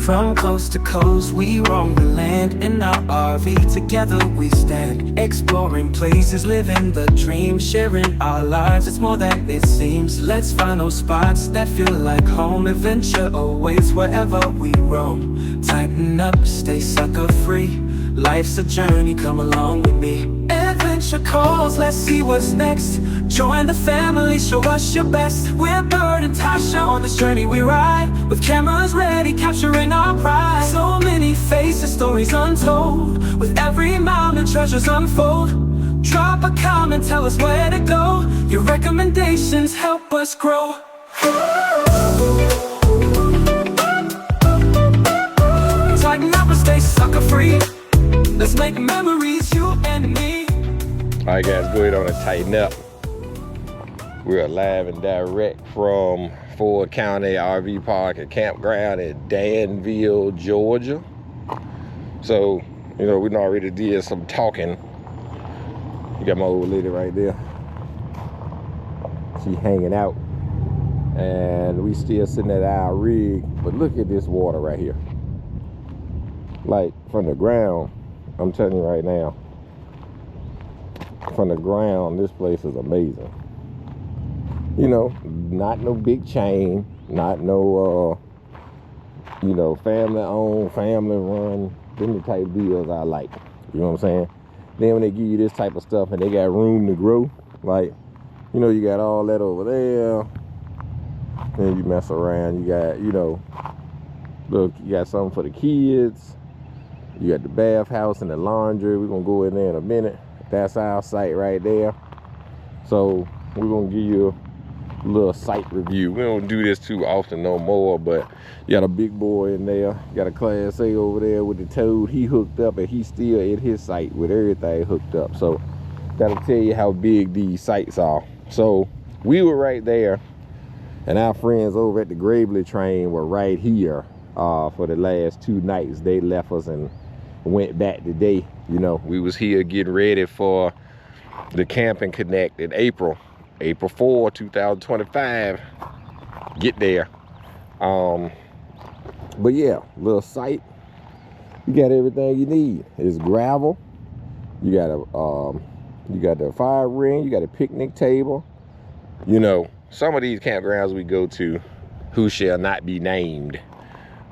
From coast to coast, we roam the land. In our RV, together we stand. Exploring places, living the dream. Sharing our lives, it's more than it seems. Let's find those spots that feel like home. Adventure awaits wherever we roam. Tighten up, stay sucker free. Life's a journey, come along with me. Adventure calls, let's see what's next. Join the family, show us your best. We're Byrd and Tasha, on this journey we ride. With cameras ready, capturing our pride. So many faces, stories untold. With every mountain, treasures unfold. Drop a comment, tell us where to go. Your recommendations help us grow. Tighten up and stay sucker free. Let's make memories, you and me. Alright guys, go ahead on and tighten up. We're live and direct from Ford County RV Park and Campground in Danville, Georgia. So, you know, we already did some talking. You got my old lady right there. She hanging out. And we still sitting at our rig. But look at this water right here. Like, from the ground, I'm telling you right now, from the ground, this place is amazing. You know, not no big chain, not no, you know, family owned, family run. Them the type of deals I like. You know what I'm saying? Then when they give you this type of stuff and they got room to grow, like, you know, you got all that over there. Then you mess around, you got, you know, look, you got something for the kids. You got the bathhouse and the laundry. We're gonna go in there in a minute. That's our site right there. So we're gonna give you a little site review. We don't do this too often no more, but you got a big boy in there. You got a Class A over there with the Toad. He hooked up and he's still at his site with everything hooked up. So gotta tell you how big these sites are. So we were right there, and our friends over at the Gravely train were right here for the last 2 nights. They left us and went back today. You know, we was here getting ready for the Camping Connect in April 4, 2025. Get there. But yeah, little site. You got everything you need. It's gravel. You got the fire ring. You got a picnic table. You know, some of these campgrounds we go to, who shall not be named.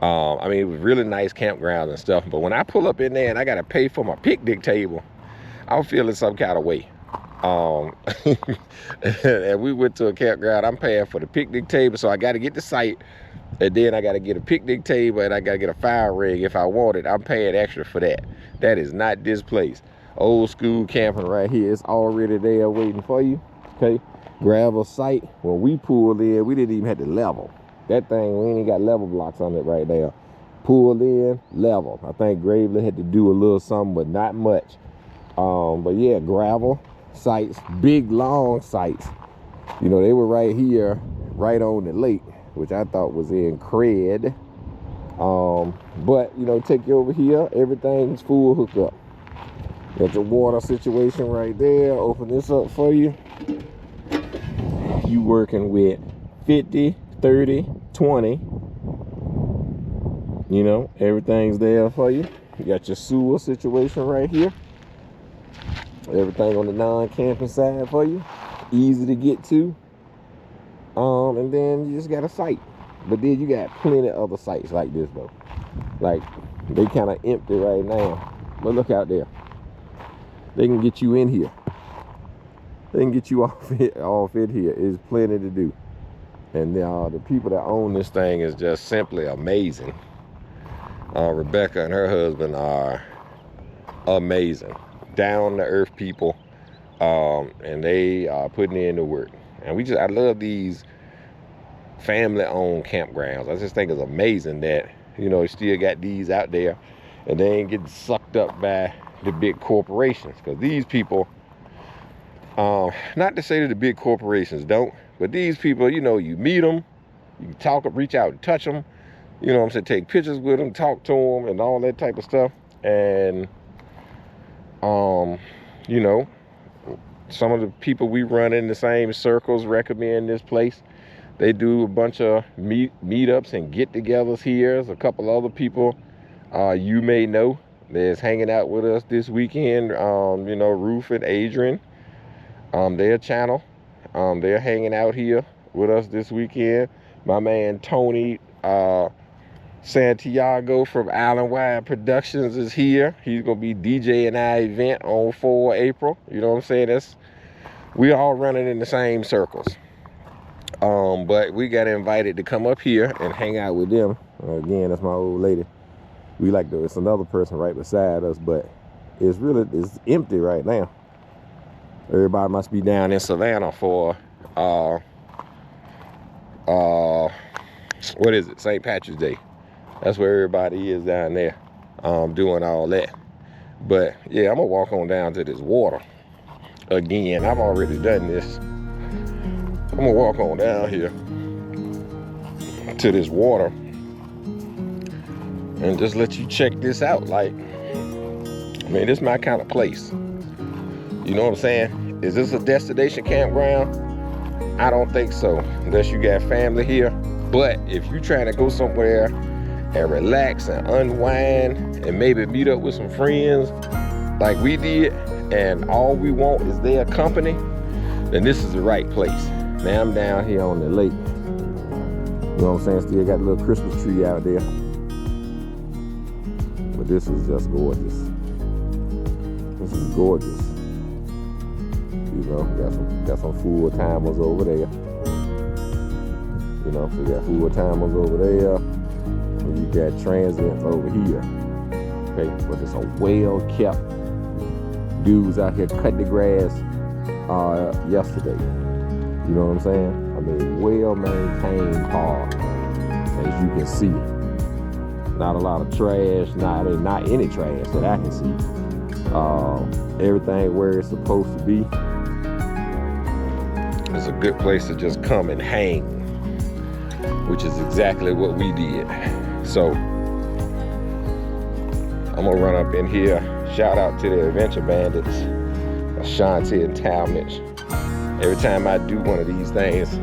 I mean, it was really nice campgrounds and stuff, but when I pull up in there and I gotta pay for my picnic table, I'm feeling some kind of way. And we went to a campground, I'm paying for the picnic table, so I gotta get the site, and then I gotta get a picnic table, and I gotta get a fire ring if I want it. I'm paying extra for that. That is not this place. Old school camping right here. It's already there waiting for you, okay? Gravel site. When we pulled in, we didn't even have to level. That thing, we ain't got level blocks on it right now. Pulled in, level. I think Gravely had to do a little something, but not much. But yeah, gravel sites, big long sites. You know, they were right here, right on the lake, which I thought was in cred. But you know, take you over here, everything's full hookup. Got your water situation right there. Open this up for you. You working with 50, 30, 20. You know, everything's there for you. You got your sewer situation right here. Everything on the non-camping side for you. Easy to get to. And then you just got a site. But then you got plenty of other sites like this though. Like, they kind of empty right now. But look out there. They can get you in here. They can get you off in here. There's plenty to do. And the people that own this thing is just simply amazing. Rebecca and her husband are amazing. Down to earth people. And they are putting in the work. And I love these family owned campgrounds. I just think it's amazing that, you know, you still got these out there and they ain't getting sucked up by the big corporations. Because these people, not to say that the big corporations don't, but these people, you know, you meet them, you can talk, reach out and touch them, you know what I'm saying, take pictures with them, talk to them and all that type of stuff. And you know, some of the people we run in the same circles recommend this place. They do a bunch of meetups and get-togethers here. There's a couple other people you may know that's hanging out with us this weekend. You know, Ruth and Adrian, their channel. They're hanging out here with us this weekend. My man Tony Santiago from Island Wide Productions is here. He's gonna be DJing our event on 4 April. You know what I'm saying? We all running in the same circles. But we got invited to come up here and hang out with them. Again, that's my old lady. It's another person right beside us, but it's empty right now. Everybody must be down in Savannah for what is it? St. Patrick's Day. That's where everybody is down there, doing all that. But yeah, I'm gonna walk on down to this water again. I've already done this. I'm gonna walk on down here to this water and just let you check this out. Like, I mean, this is my kind of place. You know what I'm saying? Is this a destination campground? I don't think so, unless you got family here. But if you're trying to go somewhere and relax and unwind and maybe meet up with some friends like we did, and all we want is their company, then this is the right place. Now I'm down here on the lake. You know what I'm saying? Still got a little Christmas tree out there. But this is just gorgeous. This is gorgeous. You know, got some full timers over there. You know, so you got full timers over there. And you got transients over here. Okay, but it's a well-kept dudes out here cut the grass yesterday. You know what I'm saying? I mean, well-maintained park, as you can see. Not a lot of trash. Not any trash that I can see. Everything where it's supposed to be. It's a good place to just come and hang, which is exactly what we did. So I'm gonna run up in here. Shout out to the Adventure Bandits, Ashanti and Talmadge. Every time I do one of these things,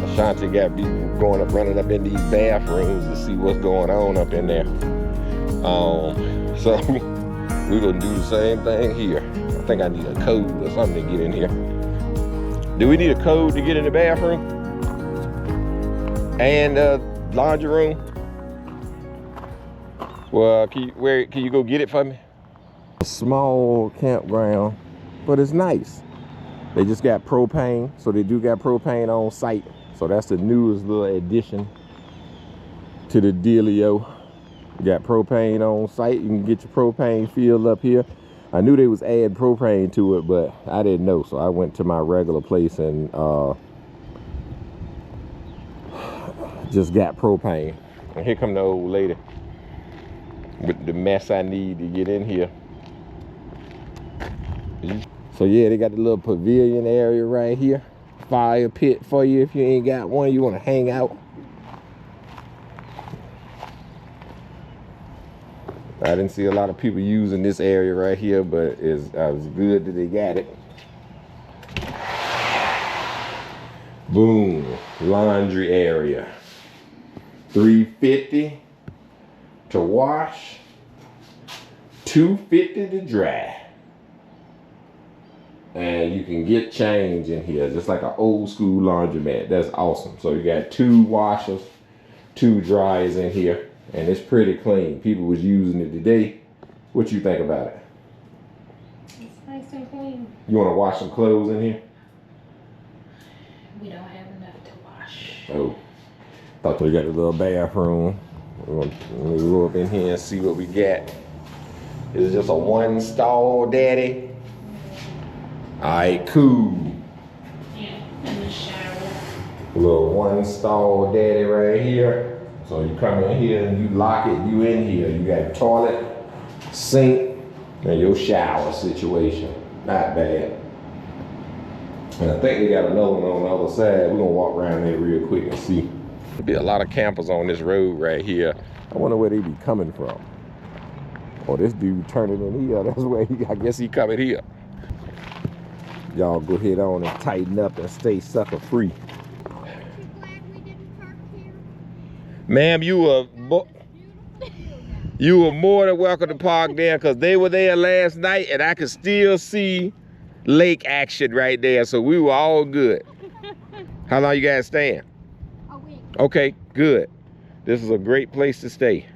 Ashanti got me running up in these bathrooms to see what's going on up in there. So we're gonna do the same thing here. I think I need a code or something to get in here. Do we need a code to get in the bathroom and laundry room? Well, can you go get it for me? A small campground, but it's nice. They just got propane, so they do got propane on site. So that's the newest little addition to the dealio. You got propane on site. You can get your propane filled up here. I knew they was adding propane to it, but I didn't know. So I went to my regular place and just got propane. And here come the old lady with the mess I need to get in here. So yeah, they got the little pavilion area right here. Fire pit for you if you ain't got one, you want to hang out. I didn't see a lot of people using this area right here, but it's good that they got it. Boom, laundry area. $3.50 to wash, $2.50 to dry. And you can get change in here, just like an old school laundromat. That's awesome. So you got 2 washers, 2 dryers in here, and it's pretty clean. People was using it today. What you think about it? It's nice and clean. You want to wash some clothes in here? We don't have enough to wash. Oh, thought we got a little bathroom. Let me go up in here and see what we got. Is it just a 1 stall, daddy? All right, cool. Yeah, and the shower. A little 1 stall daddy right here. So you come in here and you lock it, you in here. You got toilet, sink, and your shower situation. Not bad. And I think they got another one on the other side. We're gonna walk around there real quick and see. There'll be a lot of campers on this road right here. I wonder where they be coming from. Oh, this dude turning in here. That's where I guess he coming here. Y'all go ahead on and tighten up and stay sucker free. Ma'am, you were more than welcome to park there, because they were there last night and I could still see lake action right there, so we were all good. How long you guys staying? A week. Okay, good. This is a great place to stay.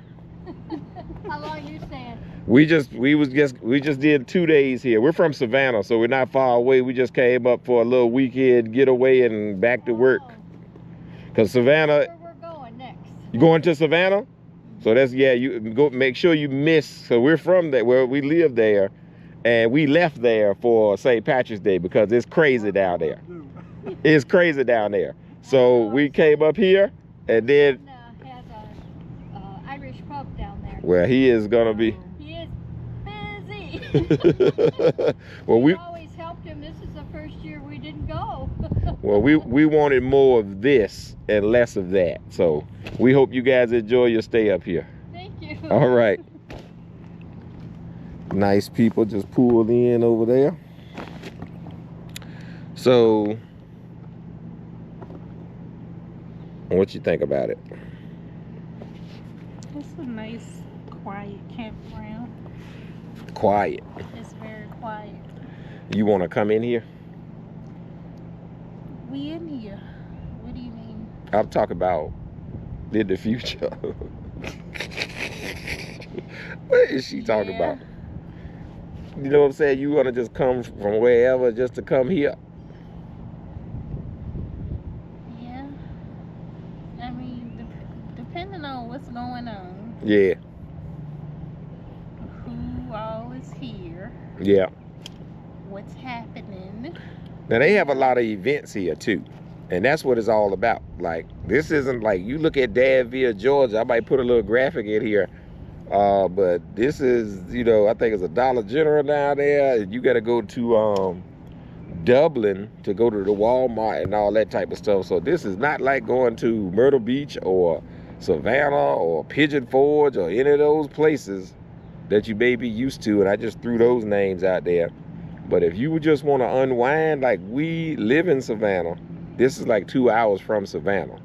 How long you staying? We just did 2 days here. We're from Savannah, so we're not far away. We just came up for a little weekend getaway and back to work. Cause Savannah. Where we're going next? You going to Savannah? So that's, yeah, you go make sure you miss. So we're from there, where we live there, and we left there for St. Patrick's Day because it's crazy down there. It's crazy down there. So we came up here, and then Has a Irish pub down there. well, he is gonna be. He is busy. Well, we always helped him. This is the first year we didn't go. well, we wanted more of this and less of that. So we hope you guys enjoy your stay up here. Thank you. All right. Nice people just pulled in over there. So, what you think about it? It's a nice, quiet campground. Quiet. It's very quiet. You want to come in here? We in here. What do you mean? I'm talking about in the future. What is she talking about? You know what I'm saying? You want to just come from wherever just to come here? Yeah. I mean, depending on what's going on. Yeah. Who all is here. Yeah. What's happening. Now they have a lot of events here too, and that's what it's all about. Like, this isn't like, you look at Davia, Georgia. I might put a little graphic in here, but this is, you know, I think it's a Dollar General down there. You got to go to Dublin to go to the Walmart and all that type of stuff. So this is not like going to Myrtle Beach or Savannah or Pigeon Forge or any of those places that you may be used to. And I just threw those names out there. But if you would just want to unwind, like, we live in Savannah. This is like 2 hours from Savannah.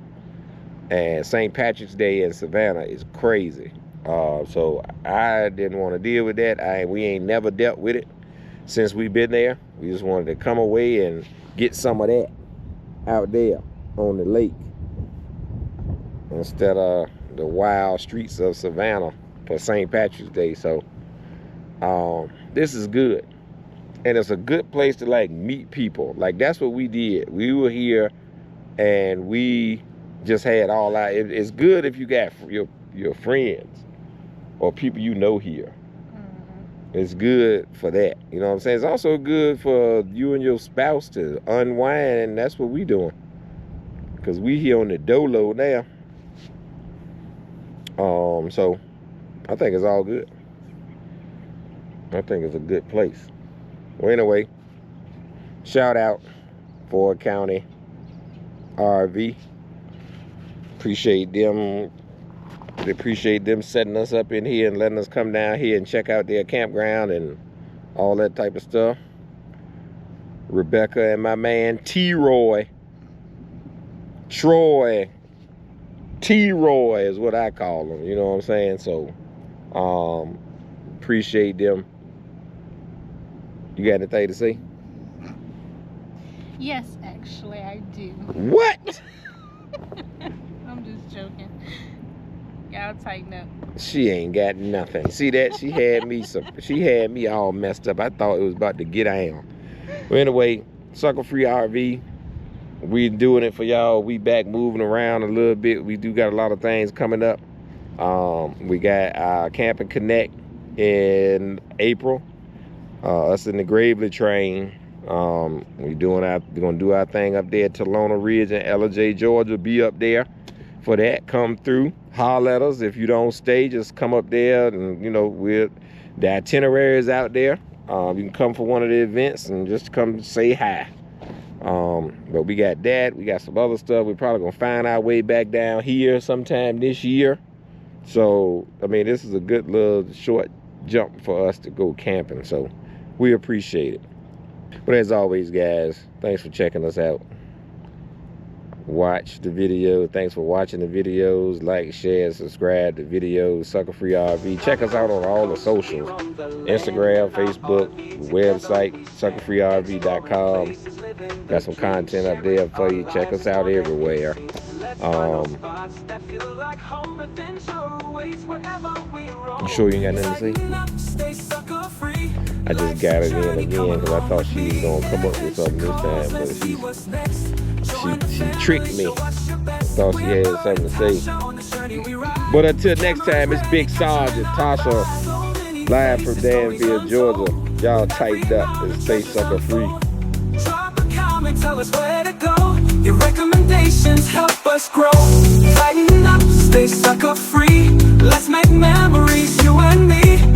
And St. Patrick's Day in Savannah is crazy. So I didn't want to deal with that. We ain't never dealt with it since we've been there. We just wanted to come away and get some of that out there on the lake instead of the wild streets of Savannah for St. Patrick's Day. So this is good. And it's a good place to, like, meet people. Like, that's what we did. We were here and we just had all our, it's good if you got your friends or people you know here. It's good for that. You know what I'm saying? It's also good for you and your spouse to unwind, and that's what we doing. Because we here on the dolo now. So I think it's all good. I think it's a good place. Well, anyway, shout out Ford County RV. Appreciate them. Appreciate them setting us up in here and letting us come down here and check out their campground and all that type of stuff. Rebecca and my man T-Roy. Troy. T-Roy is what I call him. You know what I'm saying? So, appreciate them. You got anything to say? Yes, actually, I do. What? I'm just joking. Y'all tighten up. She ain't got nothing. See that? She had me all messed up. I thought it was about to get down. But anyway, Suckafree RV. We doing it for y'all. We back moving around a little bit. We do got a lot of things coming up. We got our Camp and Connect in April. Us in the Gravely train. We're gonna do our thing up there at Talona Ridge in LJ, Georgia. Be up there for that. Come through, holler at us. If you don't stay, just come up there, and you know, the itinerary is out there. You can come for one of the events and just come say hi. But we got that. We got some other stuff. We're probably gonna find our way back down here sometime this year. So I mean, this is a good little short jump for us to go camping. So we appreciate it. But as always, guys, thanks for checking us out. watch the video. Thanks for watching the videos. Like, share, subscribe to videos. Suckafree RV. Check us out on all the socials. Instagram, Facebook, website, suckafreerv.com. Got some content up there for you. Check us out everywhere. You sure you ain't got nothing to say? I just got it in again because I thought she was gonna come up with something this time, but she tricked me. Thought she had something to say. But until next time, it's Big Sergeant Tasha, live from Danville, Georgia. Y'all tighten up and stay sucker free. Drop a comment, tell us where to go. Your recommendations help us grow. Tighten up, stay sucker free. Let's make memories, you and me.